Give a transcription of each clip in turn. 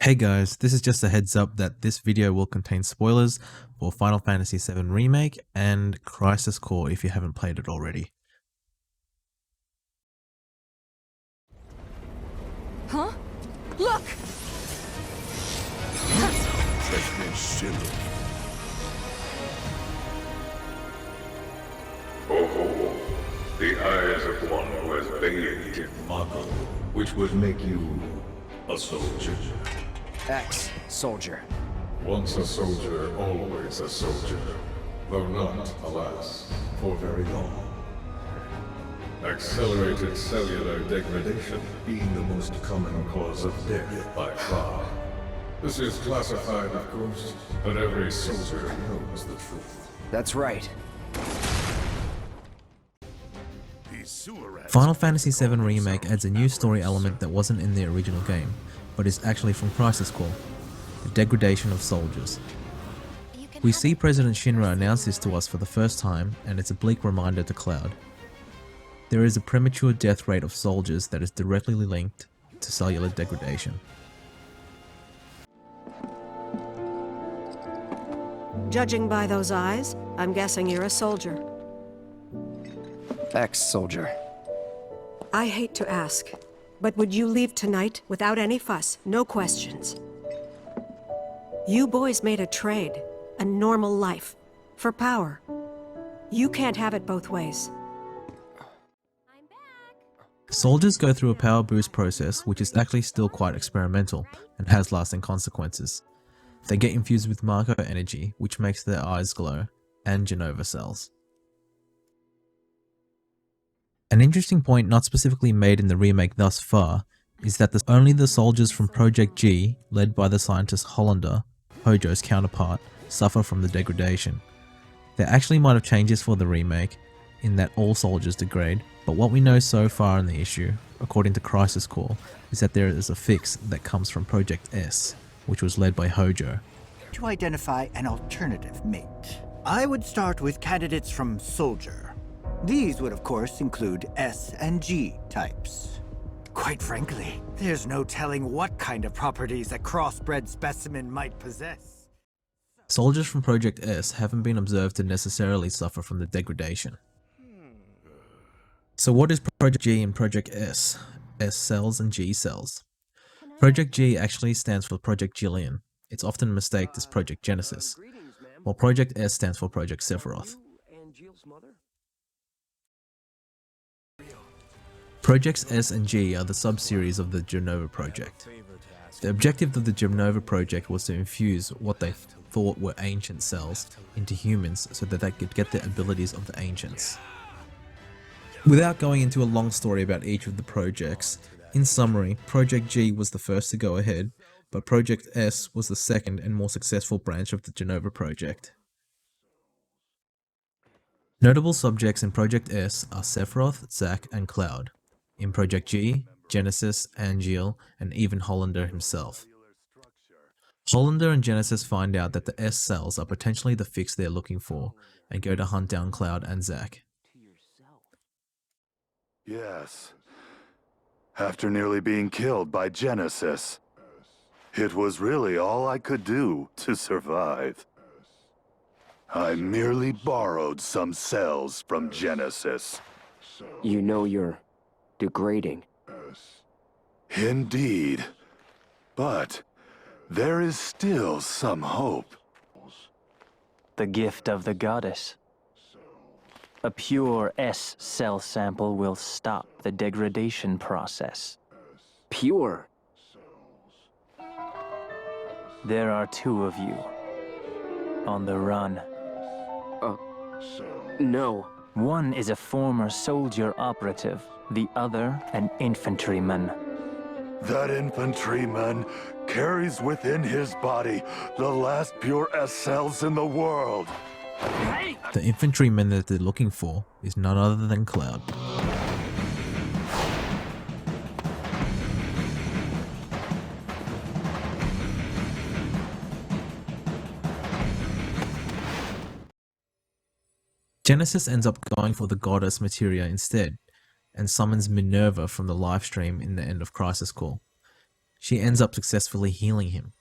Hey guys, this is just a heads up that this video will contain spoilers for Final Fantasy VII Remake and Crisis Core if you haven't played it already. Huh? Look! Oh, the eyes of one who has bathed in marble, which would make you a soldier. Ex-soldier. Once a soldier, always a soldier. Though not, alas, for very long. Accelerated cellular degradation being the most common cause of death by far. This is classified, of course, but every soldier knows the truth. That's right. Final Fantasy VII Remake adds a new story element that wasn't in the original game, but is actually from Crisis Core, the Degradation of Soldiers. We see President Shinra announce this to us for the first time, and it's a bleak reminder to Cloud. There is a premature death rate of soldiers that is directly linked to cellular degradation. Judging by those eyes, I'm guessing you're a soldier. Ex-soldier. I hate to ask, but would you leave tonight without any fuss, no questions? You boys made a trade, a normal life, for power. You can't have it both ways. Soldiers go through a power boost process which is actually still quite experimental and has lasting consequences. They get infused with Marco energy, which makes their eyes glow, and Genova cells. An interesting point not specifically made in the remake thus far is that only the soldiers from Project G, led by the scientist Hollander, Hojo's counterpart, suffer from the degradation. There actually might have changes for the remake, in that all soldiers degrade, but what we know so far in the issue, according to Crisis Core, is that there is a fix that comes from Project S, which was led by Hojo. To identify an alternative mate, I would start with candidates from Soldier. These would of course include S and G types. Quite frankly, there's no telling what kind of properties a crossbred specimen might possess. Soldiers from Project S haven't been observed to necessarily suffer from the degradation. So what is Project G and Project S? S cells and G cells. Project G actually stands for Project Jillian. It's often mistaken as Project Genesis, while Project S stands for Project Sephiroth. Projects S and G are the sub-series of the Genova project. The objective of the Genova project was to infuse what they thought were ancient cells into humans so that they could get the abilities of the ancients. Without going into a long story about each of the projects, in summary, Project G was the first to go ahead, but Project S was the second and more successful branch of the Genova project. Notable subjects in Project S are Sephiroth, Zack, and Cloud. In Project G, Genesis, Angeal, and even Hollander himself. Hollander and Genesis find out that the S cells are potentially the fix they're looking for, and go to hunt down Cloud and Zack. Yes. After nearly being killed by Genesis, it was really all I could do to survive. I merely borrowed some cells from Genesis. You know you're degrading. Indeed. But there is still some hope. The gift of the goddess. A pure S cell sample will stop the degradation process. Pure. There are two of you. On the run. No. One is a former soldier operative, the other an infantryman. That infantryman carries within his body the last pure S cells in the world. The infantryman that they're looking for is none other than Cloud. Genesis ends up going for the goddess Materia instead, and summons Minerva from the livestream in the end of Crisis Core. she ends up successfully healing him.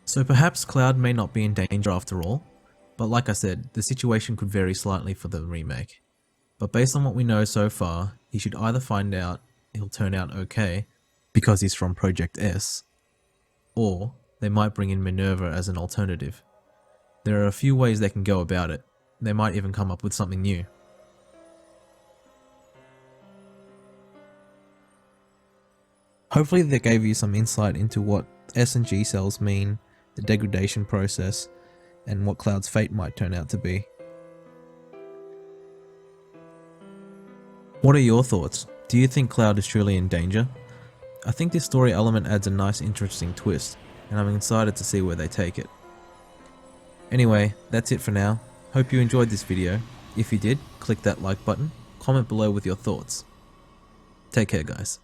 So perhaps Cloud may not be in danger after all, but like I said, the situation could vary slightly for the remake. But based on what we know so far, he should either find out he'll turn out okay because he's from Project S, or they might bring in Minerva as an alternative. There are a few ways they can go about it. They might even come up with something new. Hopefully that gave you some insight into what S and G cells mean, the degradation process, and what Cloud's fate might turn out to be. What are your thoughts? Do you think Cloud is truly in danger? I think this story element adds a nice interesting twist, and I'm excited to see where they take it. Anyway, that's it for now. Hope you enjoyed this video. If you did, click that like button, comment below with your thoughts. Take care guys.